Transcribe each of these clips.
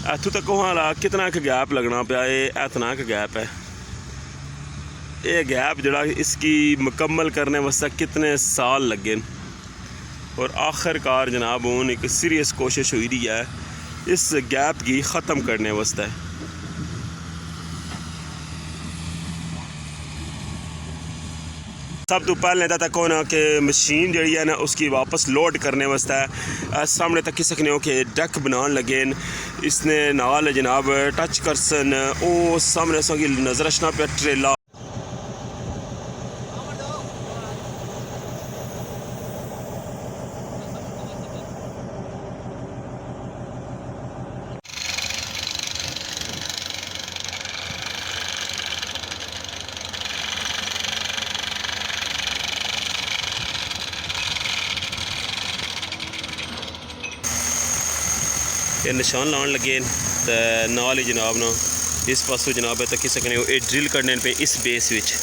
इतों तक हाला कितना क गैप लगना पाया, ये इतना क गैप है। ये गैप जड़ा इसकी मुकम्मल करने वास्ते कितने साल लगे और आखिरकार जनाब हूँ एक सीरियस कोशिश हुई रही है इस गैप की ख़त्म करने वास्ते। सब तो पहले तक होना कि मशीन जी है ना उसकी वापस लोड करने वास्ते सामने तक सकने हो कि डक बनाने लगे इसने नाल जनाब टच करसन वो सामने सो नज़र रखना पे ट्रेला ये निशान लाने लगे तो नाल ही जनाब ना इस पासों जनाब है तक सकने ये ड्रिल करने पे इस बेस विच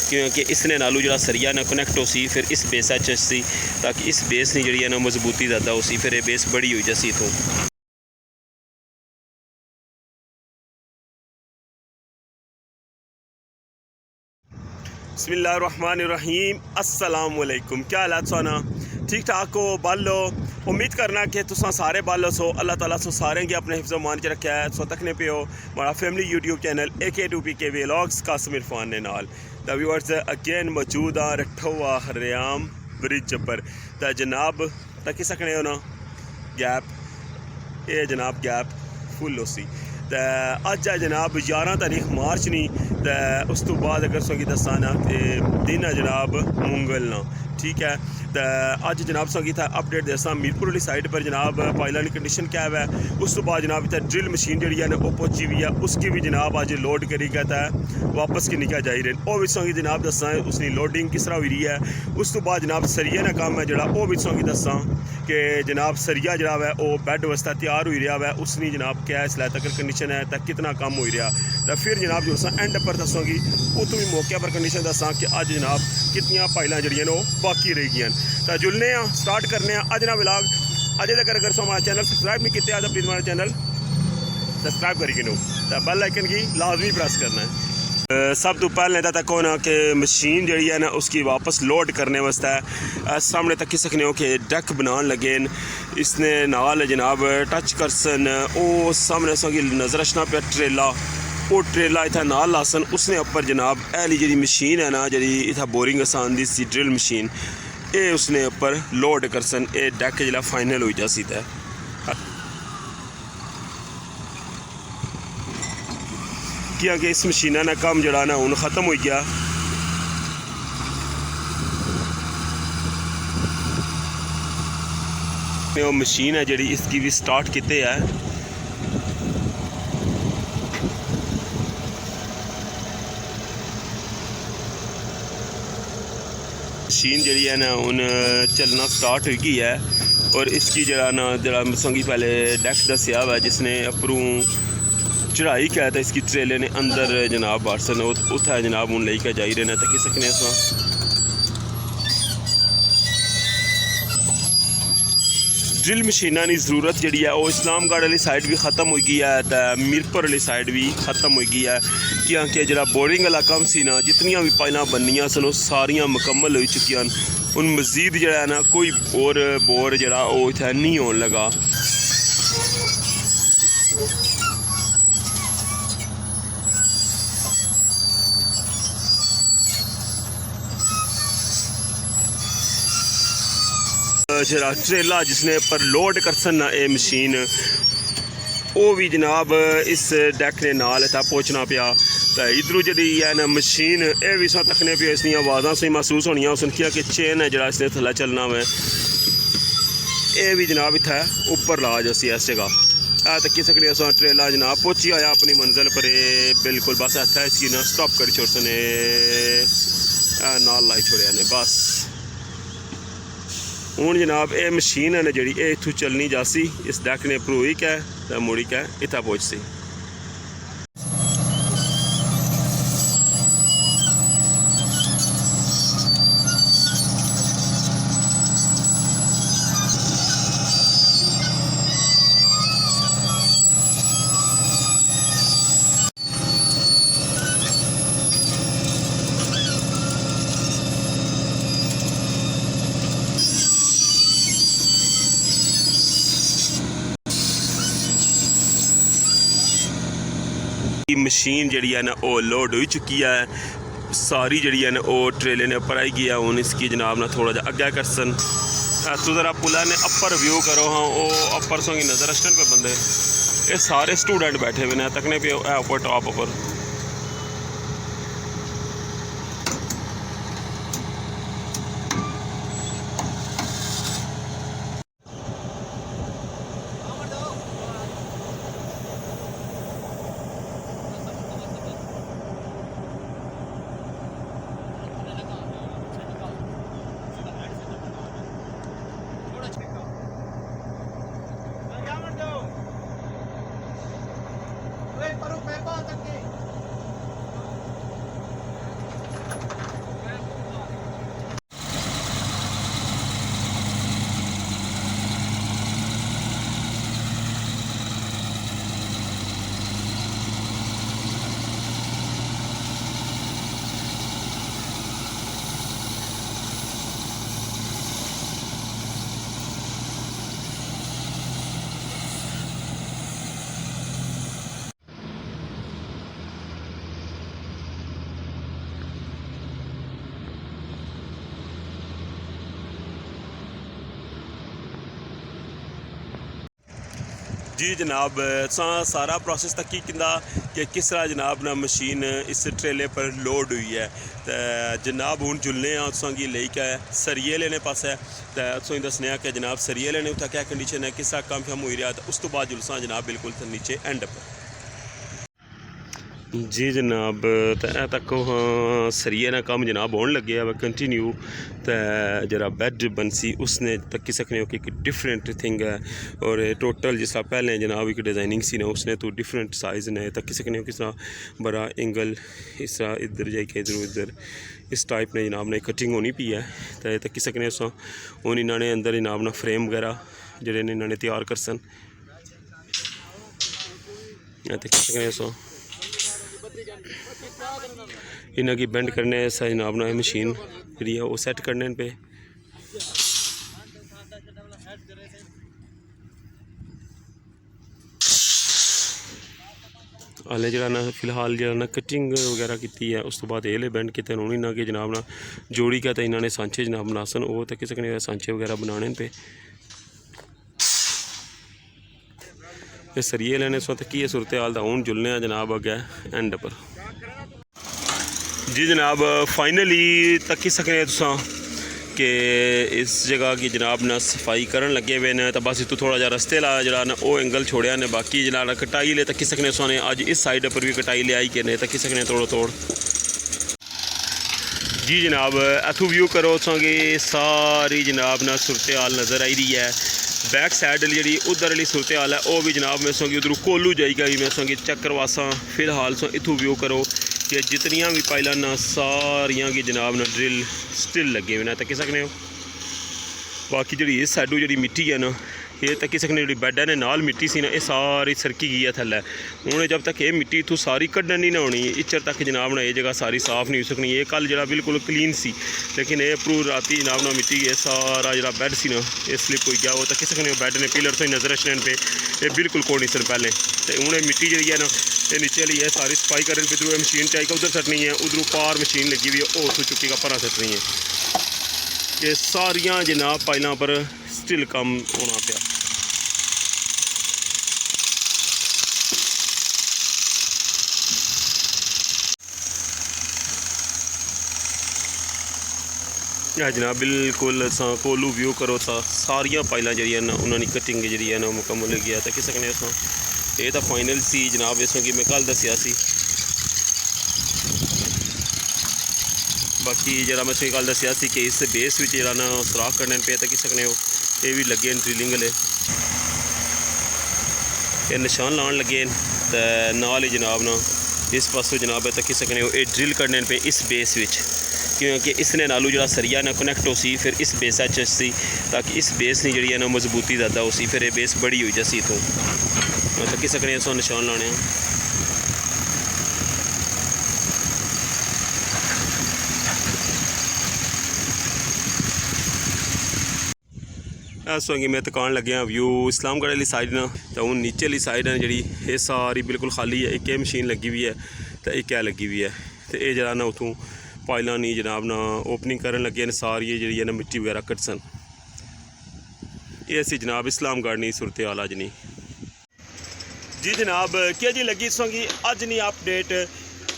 क्योंकि इसने नालू जरा सरिया ना कनैक्ट हो सी फिर इस बेस सी ताकि इस बेस ने जी ना मजबूती ज़्यादा हो सी फिर ये बेस बड़ी हुई जैसी इतों। बिस्मिल्लाहिर्रहमानिर्रहीम, अस्सलाम वालेकुम। क्या हालात सोना ठीक ठाक हो बालो? उम्मीद करना कि तुसा सारे बालो सो अल्लाह ताला सो सारे के अपने हिफ्ज़ मान च रखा है सो तकने पे हो हमारा family YouTube channel AK2PK vlogs Qasim Irfan ने नाल द व्यूअर्स अगेन मौजूद आ रठोवा हरियाम ब्रिज पर तो जनाब तकी सकने हो ना गैप ये जनाब गैप फुल हो सी तो अज है जनाब 11 तारीख मार्च नहीं तो उस तो बाद अगर सोगी दसा ना दिन है जनाब मुंगल ना ठीक है। तो अज जनाब सोगी था अपडेट दसा मीरपुर वाली साइड पर जनाब पाइलान कंडीशन क्या है उस तो बाद जनाब इतना ड्रिल मशीन जी है वो पहुंची हुई है उसकी भी जनाब अज लोड करी गया था वापस की निकल जा रहे वो भी सोगी जनाब दसा उसकी लोडिंग किस तरह हुई रही है। उस तो बाद जनाब सरिया का काम है जरा वो भी सोगी दसा कि जनाब सरिया जरा है वो बैड वास्ते तैयार हुई रहा है उसने जनाब क्या इसलिए तक कंडीशन है तक कितना कम हो रहा तो फिर जनाब जो एंड पर दसूँगी उतो भी मौके पर कंडीशन दसा कि अज जनाब कितनी पाइलां जड़ियां वो बाकी रह गई तो जुलने स्टार्ट करने अज ना व्लॉग। अजे तक अगर सो हमारा चैनल सब्सक्राइब नहीं किया तो प्लीज़ हमारा चैनल सब्सक्राइब करी नो तो बेल आइकन की लाजमी प्रेस करना है। सब तो पहले तक होना कि मशीन जी है ना उसकी वापस लोड करने वास्ते सामने तक सकने हो कि डक बनाने लगे इसने नाल जनाब टच करसन वो सामने सो नज़र रखना पे ट्रेला वो ट्रेला इतना नाल लासन उसने उपर जनाब एली जी मशीन है ना जी इतना बोरिंग आसान दी सी ड्रिल मशीन ये उसने उपर लोड करसन ये डैक जिला फाइनल हो जासी तै क्योंकि इस मशीना का काम जड़ा ना हूँ ख़त्म हो गया। वो मशीन है जी इसकी भी स्टार्ट किते है मशीन जी है ना हूँ चलना स्टार्ट हो गई है और इसकी जरा ना जरा संगी पहले डैक दसिया हुआ जिसने अपरूं चढ़ाई क्या था इसकी ट्रेले ने अंदर जनाब बारसन उत्थे जनाब हूँ लेके जाई रहे तक सकने ड्रिल मशीना की जरूरत जी है वो इस्लामगढ़ वाली साइड भी ख़त्म हो गई है तो मीरपुर वाली साइड भी ख़त्म हो गई है क्योंकि जरा बोरिंग वाला काम सी ना जितनियां भी पाइलां बननियां सन वो सारियां मुकम्मल हो चुकी हैं उन मजीद जरा ना कोई बोर जरा वो इतना नहीं होने लगा। जरा ट्रेला जिसने पर लोड करसन ना ये मशीन वो भी जनाब इस डैक ने नाल इतना पहुँचना पाया तो इधरों जी है ना मशीन ये भी सो तकने पे इसकी आवाज़ा से महसूस होनी सुनखिया कि चेन है जरा इसने थल्ले चलना में ये भी जनाब इतना उपर ला जैसी इस जगह है तकी सकने अस ट्रेला जनाब पहुँची आया अपनी मंजिल पर बिल्कुल बस इतना इसकी ना स्टॉप कर छोड़ने नाल लाई छोड़िया ने बस हूँ जनाब ये मशीन है ना जी इतों चलनी जासी इस डैक ने भरोई कै तो मुड़ी कै इतना पहुँच सी। मशीन जी है ना वो लोड हो चुकी है सारी जी है ना वो ट्रेले ने उपर आई गई है। हूँ इसकी जनाब ना थोड़ा जा अगे करसन तो ज़रा पुला ने अपर व्यू करो। हाँ वो अपर सो नज़र रखन पे बंदे ये सारे स्टूडेंट बैठे हुए हैं तकने पे ऊपर टॉप ऊपर। जी जनाब सारा प्रोसेस तक की कि किस तरह जनाब ना मशीन इस ट्रेले पर लोड हुई है। तो जनाब हूँ जुलने तुसा गी लेके सरिये लेने पास है तो तुसें दसने कि जनाब सरिये लेने उत्थै क्या कंडीशन है किस तरह कम शम हो रहा। तो उस तो बाद जुलसा जनाब बिल्कुल नीचे एंड पर। जी जनाब तो ए तक सरिये ना कम जनाब होने लगे अब कंटिन्यू। तो जरा बैड बनसी उसने तक्की सकने हो कि एक डिफरेंट थिंग है और टोटल जिस तरह पहले जनाब एक डिज़ाइनिंग सी ना उसने तो डिफरेंट साइज़ ने तक्की सकने हो किस तरह बड़ा एंगल इस तरह इधर जाके इधर उधर इस टाइप ने जनाब ने कटिंग होनी पी है। तो तक्की सकने हूँ इन्होंने अंदर जनाब ना फ्रेम वगैरह जोड़े इन्होंने तैयार कर सन तक्की सकने इन्हें की बेंड करने सा जनाब ना मशीन जी है वो सैट करने पे। हाले जरा ना फिलहाल जरा ना कटिंग वगैरह की है उस तो बाद ये बेंड किए हूँ इन्हें कि जनाब ना जोड़ी क्या तो इन्होंने सांचे जनाब बना सन वो तक सकने सांचे वगैरह बनाने पे। सरिये लेने सो तक की सूरत हाल का हूँ जुलने जनाब अगे एंड पर। जी जनाब फाइनली तक्की सकने तुसा कि इस जगह की जनाब ना सफाई करन लगे हुए हैं। तो बस इतों थोड़ा जा रस्ते ला जरा ना वो एंगल छोड़िया ने बाकी जनाब कटाई ले तक्की सकने सोने अज इस साइड पर भी कटाई ले आई के ने तक्की सकने तोड़ो तोड़। जी जनाब इथों व्यू करो तुसेंगी सारी जनाब ना सूरत हाल नज़र आई रही है। बैक साइड जी उधर वाली सूरत हाल है वह भी जनाब मैं सोगी उधरों कोलू जाएगा भी मैं सोगी चक्करवासा। फिलहाल सो इथों व्यू करो कि जितनियां भी पाइलां ना सारियां की जनाब ना ड्रिल स्टिल लगे हुए हैं तक्की सकने हो। बाकी जी इस साइडों जी मिट्टी है ना ये तक्की सकने जी बैड ने नाल मिट्टी सी ना ये सारी सरकी गई है थल्ले। हूँ जब तक ये मिट्टी इतों सारी कड्ढन नहीं ना होनी इच्चर तक जनाब ना ये जगह सारी साफ नहीं हो सकनी। ये कल जरा बिल्कुल क्लीन सी लेकिन ये प्रू राती जनाब ना मिट्टी ये सारा जरा बैड सी ना ये स्लिप हो गया वो तक्की सकने बैड ने पिलर से नज़र रखने पे ये बिल्कुल कोई नहीं सन पहले। तो हूँ मिट्टी जी है ना ये नीचे वाली है सारी सफाई करने पे इधरों मशीन चाहिए उधर सटनी है उधरों पार मशीन लगी हुई है वो उतों चुकी का परा सटनी है। ये सारिया जनाब पाइलों पर स्टिल कम होना पाया। जनाब बिल्कुल कोलू व्यू करो तो सारिया पाइलों जी उन्होंने कटिंग जी है ना मुकम्मल गया तो किस सकने ये तो फाइनल सी जनाब इसमें कि मैं कल दसिया सी। बाकी जरा मैं कल दसिया सी कि इस बेस में जरा ना सुराख करने पे तो किस सकने हो ये भी लगे ड्रिलिंग वाले ये निशान लाने लगे तो नाल ही जनाब ना इस पासों जनाब है तो किस सकने हो ये ड्रिल करने पे इस बेस विच क्योंकि इसने नालू जरा सरिया ना कनैक्ट हो सी फिर इस बेस सी ताकि इस बेस ने जी ना मजबूती ज़्यादा हो सी फिर ये बेस बड़ी हुई जैसी इतों तो किस सकने सो निशान लाने। इस वक्त मैं दिखाने लगे व्यू इस्लामगढ़ वाली साइड ना, तो हूँ नीचे वाली साइड है जी ये सारी बिल्कुल खाली है। एक ये मशीन लगी हुई है तो एक क्या लगी हुई है, तो ये जरा ना उतों पाइलां नहीं जनाब ना ओपनिंग करन लगे ने सारी जी है ना मिट्टी वगैरह कट सन। ये असी जनाब इस्लामगढ़ नहीं सूरत हाल अज नहीं जी जनाब क्या जी लगी इस अज नहीं अपडेट,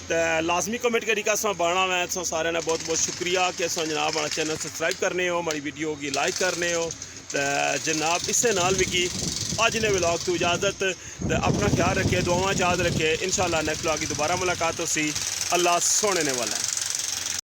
तो लाजमी कमेंट करी का बाना मैं सारे ने बहुत बहुत शुक्रिया कि जनाब हमारा चैनल सब्सक्राइब करने हो, हमारी वीडियो की लाइक करने हो। तो जनाब इससे नाल भी की अज ने व्लॉग तो इजाज़त, तो अपना ख्याल रखे, दुआवां याद रखे। इंशाल्लाह नेक्स्ट व्लॉग की दोबारा मुलाकात हो सी। अल्लाह सोने ने वाला है।